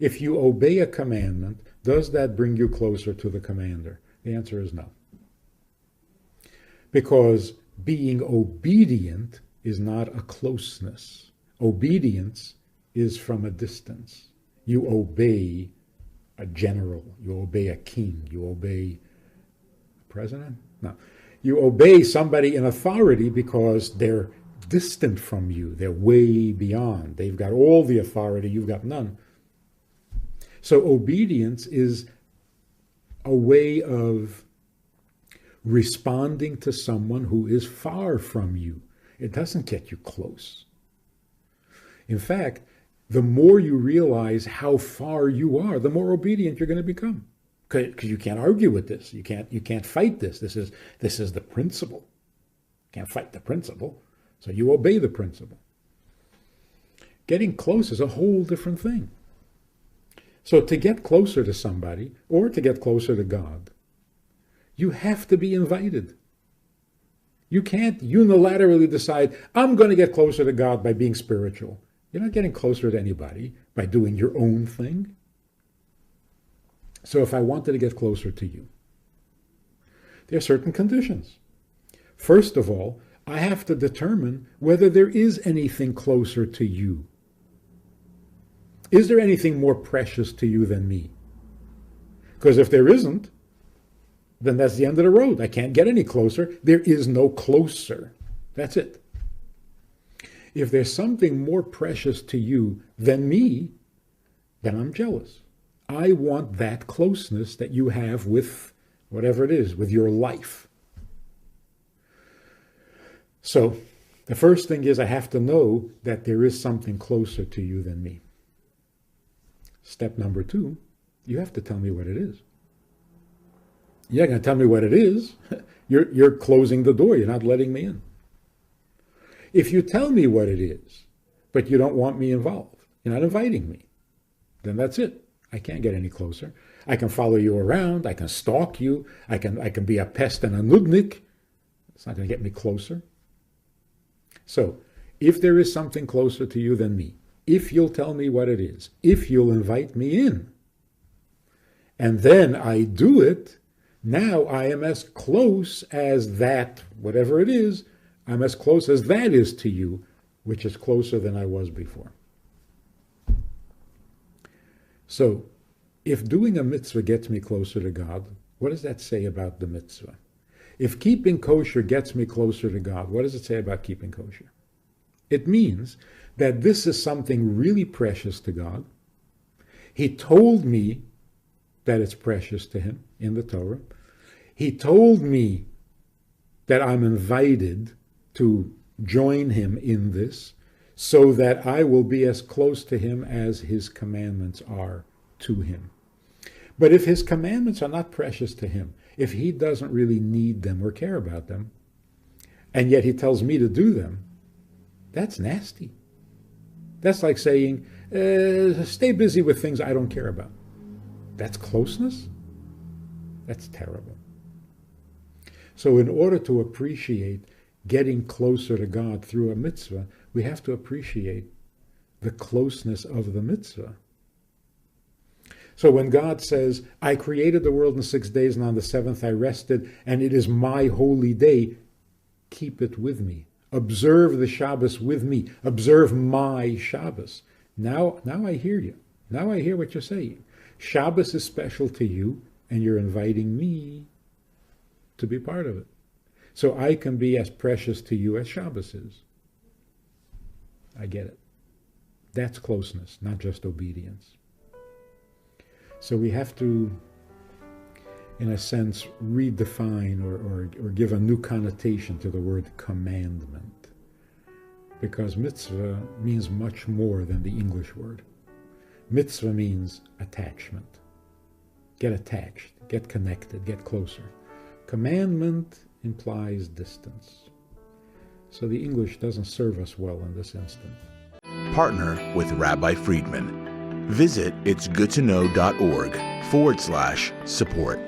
If you obey a commandment, does that bring you closer to the commander? The answer is no. Because being obedient is not a closeness. Obedience is from a distance. You obey a general, you obey a king, you obey a president? No. You obey somebody in authority because they're distant from you. They're way beyond. They've got all the authority, you've got none. So obedience is a way of responding to someone who is far from you. It doesn't get you close. In fact, the more you realize how far you are, the more obedient you're going to become. Because you can't argue with this. You can't fight this. This is the principle. You can't fight the principle. So you obey the principle. Getting close is a whole different thing. So to get closer to somebody, or to get closer to God, you have to be invited. You can't unilaterally decide, I'm going to get closer to God by being spiritual. You're not getting closer to anybody by doing your own thing. So if I wanted to get closer to you, there are certain conditions. First of all, I have to determine whether there is anything closer to you. Is there anything more precious to you than me? Because if there isn't, then that's the end of the road. I can't get any closer. There is no closer. That's it. If there's something more precious to you than me, then I'm jealous. I want that closeness that you have with whatever it is, with your life. So the first thing is I have to know that there is something closer to you than me. Step number 2, you have to tell me what it is. You're not going to tell me what it is. You're closing the door. You're not letting me in. If you tell me what it is, but you don't want me involved, you're not inviting me, then that's it. I can't get any closer. I can follow you around. I can stalk you. I can be a pest and a nudnik. It's not going to get me closer. So if there is something closer to you than me, if you'll tell me what it is, if you'll invite me in, and then I do it, now I am as close as that, whatever it is, I'm as close as that is to you, which is closer than I was before. So, if doing a mitzvah gets me closer to God, what does that say about the mitzvah? If keeping kosher gets me closer to God, what does it say about keeping kosher? It means that this is something really precious to God. He told me that it's precious to him in the Torah. He told me that I'm invited to join him in this so that I will be as close to him as his commandments are to him. But if his commandments are not precious to him, if he doesn't really need them or care about them, and yet he tells me to do them, that's nasty. That's like saying, stay busy with things I don't care about. That's closeness? That's terrible. So in order to appreciate getting closer to God through a mitzvah, we have to appreciate the closeness of the mitzvah. So when God says, I created the world in 6 days and on the 7th I rested, and it is my holy day, keep it with me. Observe the Shabbos with me. Observe my Shabbos. Now I hear you. Now I hear what you're saying. Shabbos is special to you, and you're inviting me to be part of it. So I can be as precious to you as Shabbos is. I get it. That's closeness, not just obedience. So we have to, in a sense, redefine or give a new connotation to the word commandment. Because mitzvah means much more than the English word. Mitzvah means attachment. Get attached, get connected, get closer. Commandment implies distance. So the English doesn't serve us well in this instant. Partner with Rabbi Friedman. Visit itsgoodtoknow.org/support.